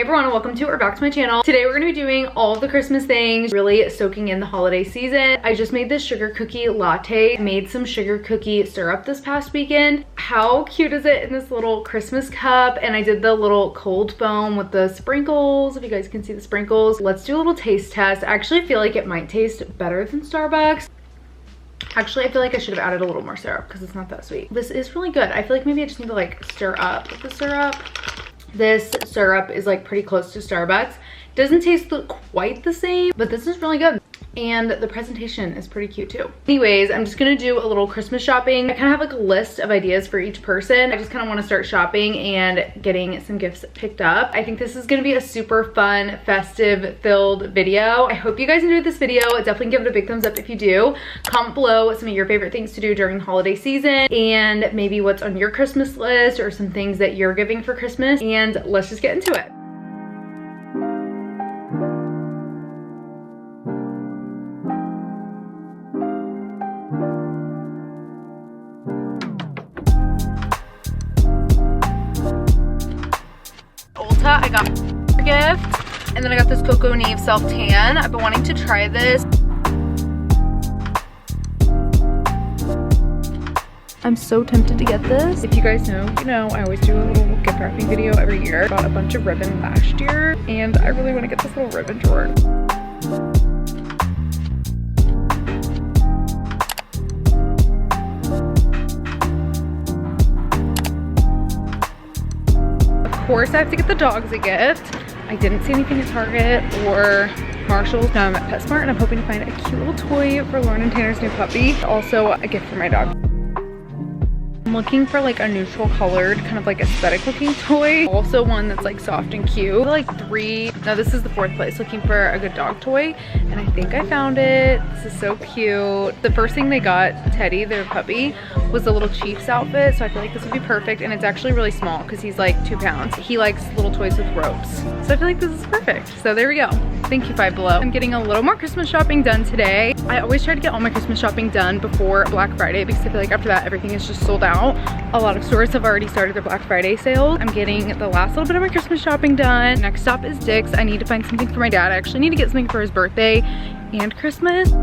everyone, and welcome to or back to my channel. Today we're gonna be doing all of the Christmas things, really soaking in the holiday season. I just made this sugar cookie latte. I made some sugar cookie syrup this past weekend. How cute is it in this little Christmas cup? And I did the little cold foam with the sprinkles, if you guys can see the sprinkles. Let's do a little taste test. I actually feel like it might taste better than Starbucks. Actually, I feel like I should have added a little more syrup because it's not that sweet. This is really good. I feel like maybe I just need to like stir up the syrup. This syrup is like pretty close to Starbucks. Doesn't taste quite the same, but this is really good. And the presentation is pretty cute too. Anyways, I'm just gonna do a little Christmas shopping. I kind of have like a list of ideas for each person. I just kind of want to start shopping and getting some gifts picked up. I think this is gonna be a super fun, festive filled video. I hope you guys enjoyed this video. Definitely give it a big thumbs up if you do. Comment below some of your favorite things to do during the holiday season and maybe what's on your Christmas list or some things that you're giving for Christmas. And let's just get into it. I got a gift, and then I got this Coco Neve self tan. I've been wanting to try this. I'm so tempted to get this. If you guys know, you know, I always do a little gift wrapping video every year. I bought a bunch of ribbon last year, and I really want to get this little ribbon drawer. Of course, I have to get the dogs a gift. I didn't see anything at Target or Marshall's. Now I'm at PetSmart and I'm hoping to find a cute little toy for Lauren and Tanner's new puppy. Also a gift for my dog. I'm looking for like a neutral colored, kind of like aesthetic looking toy. Also one that's like soft and cute. Like this is the fourth place looking for a good dog toy. And I think I found it. This is so cute. The first thing they got, Teddy, their puppy, was the little Chiefs outfit. So I feel like this would be perfect. And it's actually really small because he's like 2 pounds. He likes little toys with ropes. So I feel like this is perfect. So there we go. Thank you, Five Below. I'm getting a little more Christmas shopping done today. I always try to get all my Christmas shopping done before Black Friday because I feel like after that everything is just sold out. A lot of stores have already started their Black Friday sales. I'm getting the last little bit of my Christmas shopping done. Next stop is Dick's. I need to find something for my dad. I actually need to get something for his birthday and Christmas.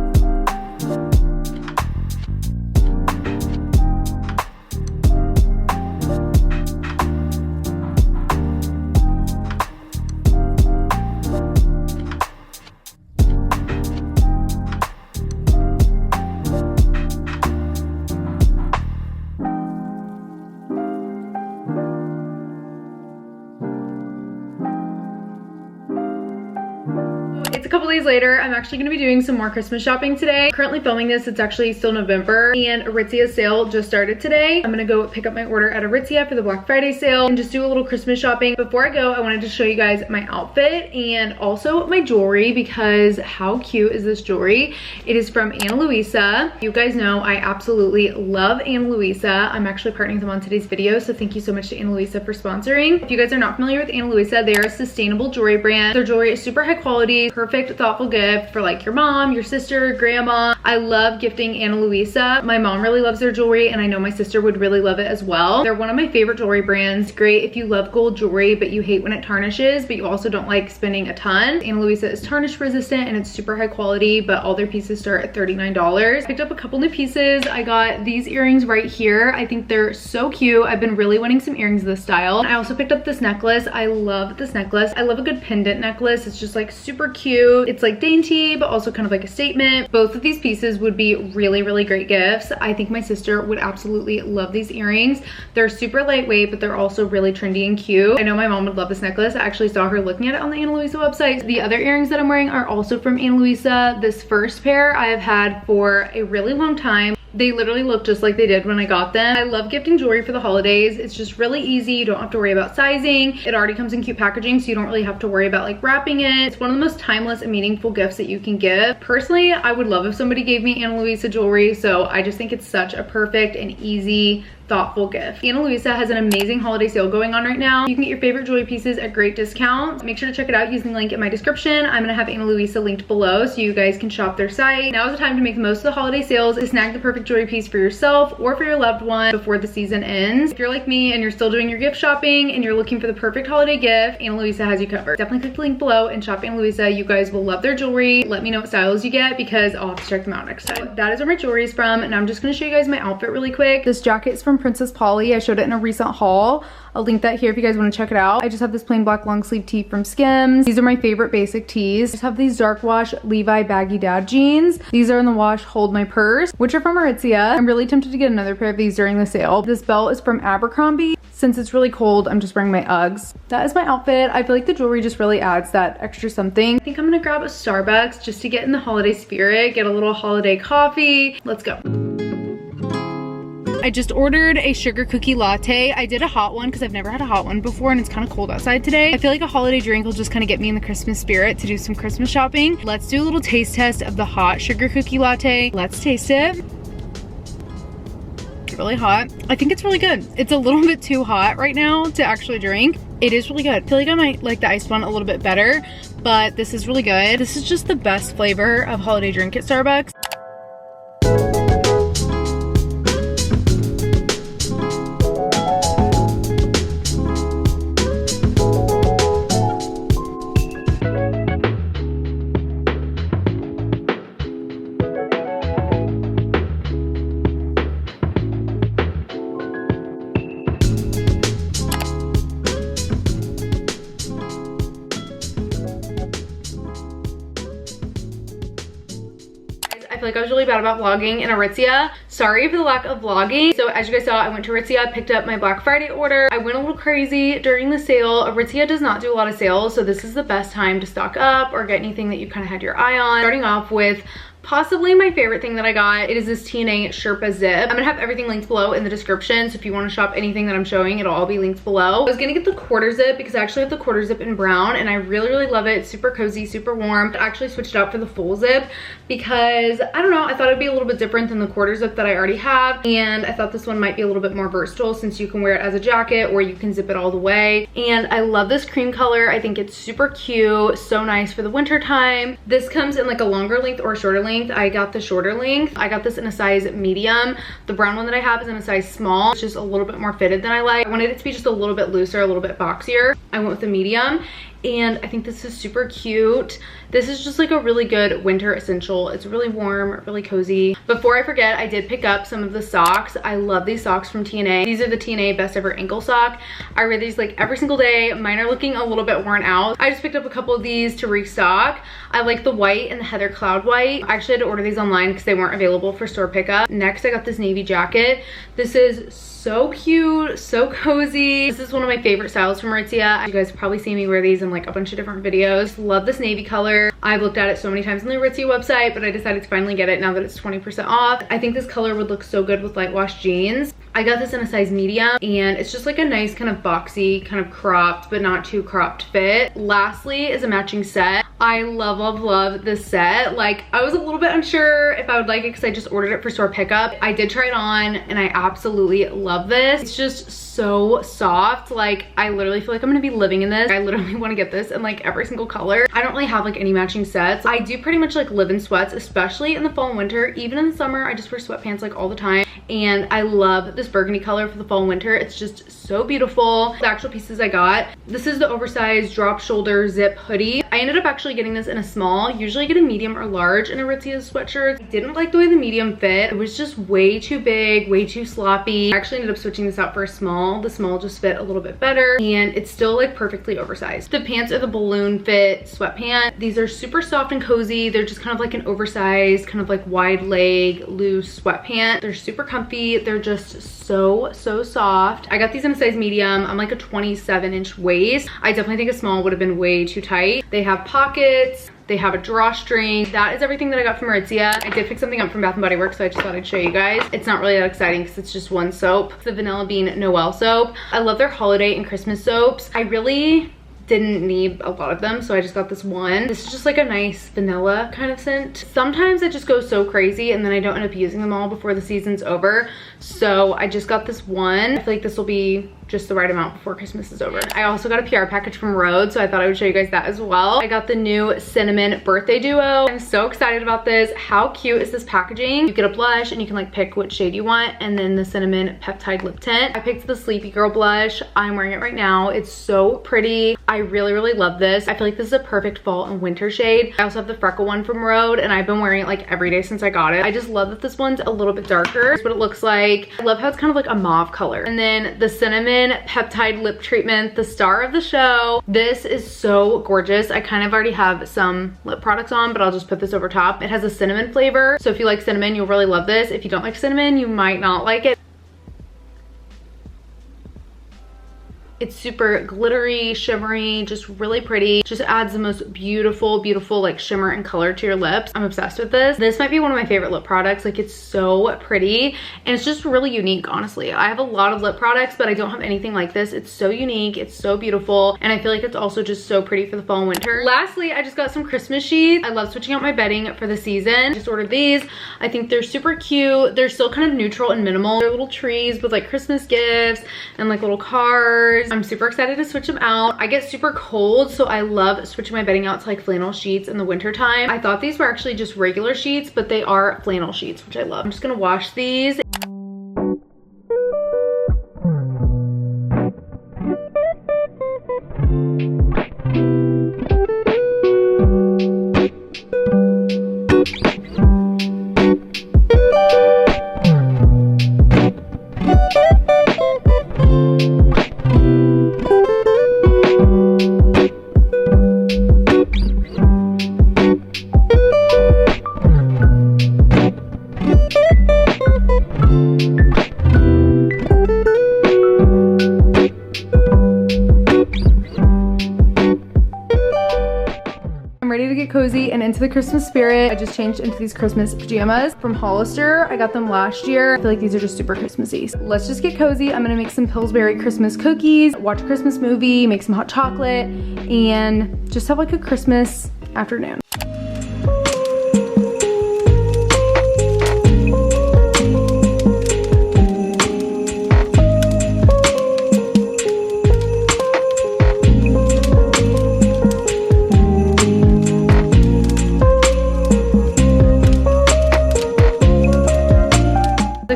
It's a couple days later. I'm actually going to be doing some more Christmas shopping today. Currently filming this, it's actually still November, and Aritzia's sale just started today. I'm gonna go pick up my order at Aritzia for the Black Friday sale and just do a little Christmas shopping. Before I go, I wanted to show you guys my outfit and also my jewelry because how cute is this jewelry? It is from Ana Luisa. You guys know I absolutely love Ana Luisa. I'm actually partnering them on today's video, so thank you so much to Ana Luisa for sponsoring. If you guys are not familiar with Ana Luisa, they are a sustainable jewelry brand. Their jewelry is super high quality, perfect, thoughtful gift for like your mom, your sister, grandma. I love gifting Ana Luisa. My mom really loves their jewelry and I know my sister would really love it as well. They're one of my favorite jewelry brands. Great if you love gold jewelry but you hate when it tarnishes, but you also don't like spending a ton. Ana Luisa is tarnish resistant and it's super high quality, but all their pieces start at $39. Picked up a couple new pieces. I got these earrings right here. I think they're so cute. I've been really wanting some earrings of this style. I also picked up this necklace. I love this necklace. I love a good pendant necklace. It's just like super cute. It's like dainty, but also kind of like a statement. Both of these pieces would be really, really great gifts. I think my sister would absolutely love these earrings. They're super lightweight, but they're also really trendy and cute. I know my mom would love this necklace. I actually saw her looking at it on the Ana Luisa website. The other earrings that I'm wearing are also from Ana Luisa. This first pair I have had for a really long time. They literally look just like they did when I got them. I love gifting jewelry for the holidays. It's just really easy. You don't have to worry about sizing. It already comes in cute packaging, so you don't really have to worry about like wrapping it. It's one of the most timeless and meaningful gifts that you can give. Personally, I would love if somebody gave me Ana Luisa jewelry, so I just think it's such a perfect and easy thoughtful gift. Ana Luisa has an amazing holiday sale going on right now. You can get your favorite jewelry pieces at great discounts. Make sure to check it out using the link in my description. I'm gonna have Ana Luisa linked below so you guys can shop their site. Now is the time to make the most of the holiday sales to snag the perfect perfect jewelry piece for yourself or for your loved one before the season ends. If you're like me and you're still doing your gift shopping and you're looking for the perfect holiday gift, Ana Luisa has you covered. Definitely click the link below and shop Ana Luisa. You guys will love their jewelry. Let me know what styles you get because I'll have to check them out next time. That is where my jewelry is from, and I'm just gonna show you guys my outfit really quick. This jacket is from Princess Polly. I showed it in a recent haul. I'll link that here if you guys want to check it out. I just have this plain black long sleeve tee from Skims. These are my favorite basic tees. I just have these dark wash Levi baggy dad jeans. These are in the wash Hold My Purse, which are from Aritzia. I'm really tempted to get another pair of these during the sale. This belt is from Abercrombie. Since it's really cold, I'm just wearing my Uggs. That is my outfit. I feel like the jewelry just really adds that extra something. I think I'm gonna grab a Starbucks just to get in the holiday spirit, get a little holiday coffee. Let's go. I just ordered a sugar cookie latte. I did a hot one because I've never had a hot one before and it's kind of cold outside today. I feel like a holiday drink will just kind of get me in the Christmas spirit to do some Christmas shopping. Let's do a little taste test of the hot sugar cookie latte. Let's taste it. Really hot. I think it's really good. It's a little bit too hot right now to actually drink. It is really good. I feel like I might like the iced one a little bit better, but this is really good. This is just the best flavor of holiday drink at Starbucks. I feel like I was really bad about vlogging in Aritzia. Sorry for the lack of vlogging. So as you guys saw, I went to Aritzia, picked up my Black Friday order. I went a little crazy during the sale. Aritzia does not do a lot of sales, so this is the best time to stock up or get anything that you kind of had your eye on. Starting off with possibly my favorite thing that I got. It is this TNA Sherpa zip. I'm gonna have everything linked below in the description, so if you want to shop anything that I'm showing, it'll all be linked below. I was gonna get the quarter zip because I actually have the quarter zip in brown and I really love it. It's super cozy, super warm. I actually switched out for the full zip because I don't know, I thought it'd be a little bit different than the quarter zip that I already have, and I thought this one might be a little bit more versatile since you can wear it as a jacket or you can zip it all the way. And I love this cream color. I think it's super cute, so nice for the winter time. This comes in like a longer length or a shorter length. I got the shorter length. I got this in a size medium. The brown one that I have is in a size small. It's just a little bit more fitted than I like. I wanted it to be just a little bit looser, a little bit boxier. I went with the medium. And I think this is super cute. This is just like a really good winter essential. It's really warm, really cozy. Before I forget, I did pick up some of the socks. I love these socks from TNA. These are the TNA Best Ever Ankle Sock. I wear these like every single day. Mine are looking a little bit worn out. I just picked up a couple of these to restock. I like the white and the Heather Cloud white. I actually had to order these online because they weren't available for store pickup. Next, I got this navy jacket. This is so cute, so cozy. This is one of my favorite styles from Aritzia. You guys have probably seen me wear these in like a bunch of different videos. Love this navy color. I've looked at it so many times on the Aritzia website, but I decided to finally get it now that it's 20% off. I think this color would look so good with light wash jeans. I got this in a size medium and it's just like a nice kind of boxy, kind of cropped, but not too cropped fit. Lastly is a matching set. I love this set. Like, I was a little bit unsure if I would like it because I just ordered it for store pickup. I did try it on and I absolutely love this. It's just so soft. Like, I literally feel like I'm gonna be living in this. I literally want to get this in like every single color. I don't really have like any matching sets. I do pretty much like live in sweats, especially in the fall and winter. Even in the summer, I just wear sweatpants like all the time. And I love this burgundy color for the fall and winter. It's just so beautiful. The actual pieces I got, this is the oversized drop shoulder zip hoodie. I ended up actually getting this in a small. Usually I get a medium or large in Aritzia's sweatshirts. I didn't like the way the medium fit. It was just way too big, way too sloppy. I actually ended up switching this out for a small. The small just fit a little bit better and it's still like perfectly oversized. The pants are the balloon fit sweatpants. These are super soft and cozy. They're just kind of like an oversized, kind of like wide leg, loose sweatpant. They're super comfy. They're just so soft. I got these in a size medium. I'm like a 27-inch waist. I definitely think a small would have been way too tight. They have pockets. They have a drawstring. That is everything that I got from Aritzia. I did pick something up from Bath & Body Works, so I just thought I'd show you guys. It's not really that exciting because it's just one soap. It's the Vanilla Bean Noel soap. I love their holiday and Christmas soaps. I really didn't need a lot of them, so I just got this one. This is just like a nice vanilla kind of scent. Sometimes I just go so crazy and then I don't end up using them all before the season's over, so I just got this one. I feel like this will be just the right amount before Christmas is over. I also got a PR package from Rhode, so I thought I would show you guys that as well. I got the new cinnamon birthday duo. I'm so excited about this. How cute is this packaging? You get a blush and you can like pick which shade you want, and then the cinnamon peptide lip tint. I picked the Sleepy Girl blush. I'm wearing it right now. It's so pretty. I really, really love this. I feel like this is a perfect fall and winter shade. I also have the freckle one from Rhode, and I've been wearing it like every day since I got it. I just love that this one's a little bit darker. That's what it looks like. I love how it's kind of like a mauve color. And then the cinnamon peptide lip treatment, the star of the show. This is so gorgeous. I kind of already have some lip products on, but I'll just put this over top. It has a cinnamon flavor, so if you like cinnamon, you'll really love this. If you don't like cinnamon, you might not like it. It's super glittery, shimmery, just really pretty. Just adds the most beautiful, beautiful like shimmer and color to your lips. I'm obsessed with this. This might be one of my favorite lip products. Like, it's so pretty and it's just really unique, honestly. I have a lot of lip products, but I don't have anything like this. It's so unique, it's so beautiful, and I feel like it's also just so pretty for the fall and winter. Lastly, I just got some Christmas sheets. I love switching out my bedding for the season. Just ordered these. I think they're super cute. They're still kind of neutral and minimal. They're little trees with like Christmas gifts and like little cards. I'm super excited to switch them out. I get super cold, so I love switching my bedding out to like flannel sheets in the winter time. I thought these were actually just regular sheets, but they are flannel sheets, which I love. I'm just gonna wash these. Cozy and into the Christmas spirit. I just changed into these Christmas pajamas from Hollister. I got them last year. I feel like these are just super Christmassy. So let's just get cozy. I'm gonna make some Pillsbury Christmas cookies, watch a Christmas movie, make some hot chocolate, and just have like a Christmas afternoon.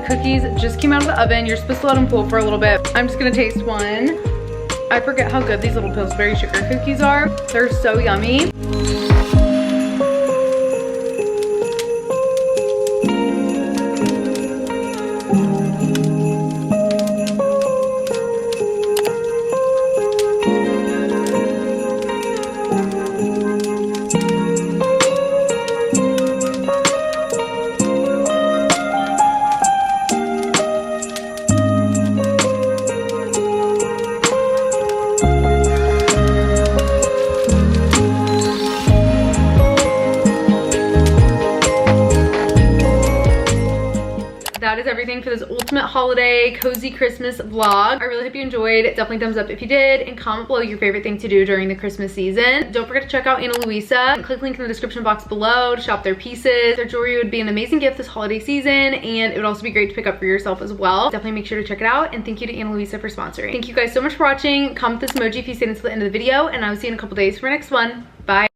Cookies just came out of the oven. You're supposed to let them cool for a little bit. I'm just gonna taste one. I forget how good these little Pillsbury sugar cookies are. They're so yummy. That is everything for this ultimate holiday cozy Christmas vlog. I really hope you enjoyed. Definitely thumbs up if you did, and comment below your favorite thing to do during the Christmas season. Don't forget to check out Ana Luisa. Click link in the description box below to shop their pieces. Their jewelry would be an amazing gift this holiday season, and it would also be great to pick up for yourself as well. Definitely make sure to check it out, and thank you to Ana Luisa for sponsoring. Thank you guys so much for watching. Comment this emoji if you stayed until the end of the video, and I will see you in a couple days for our next one. Bye.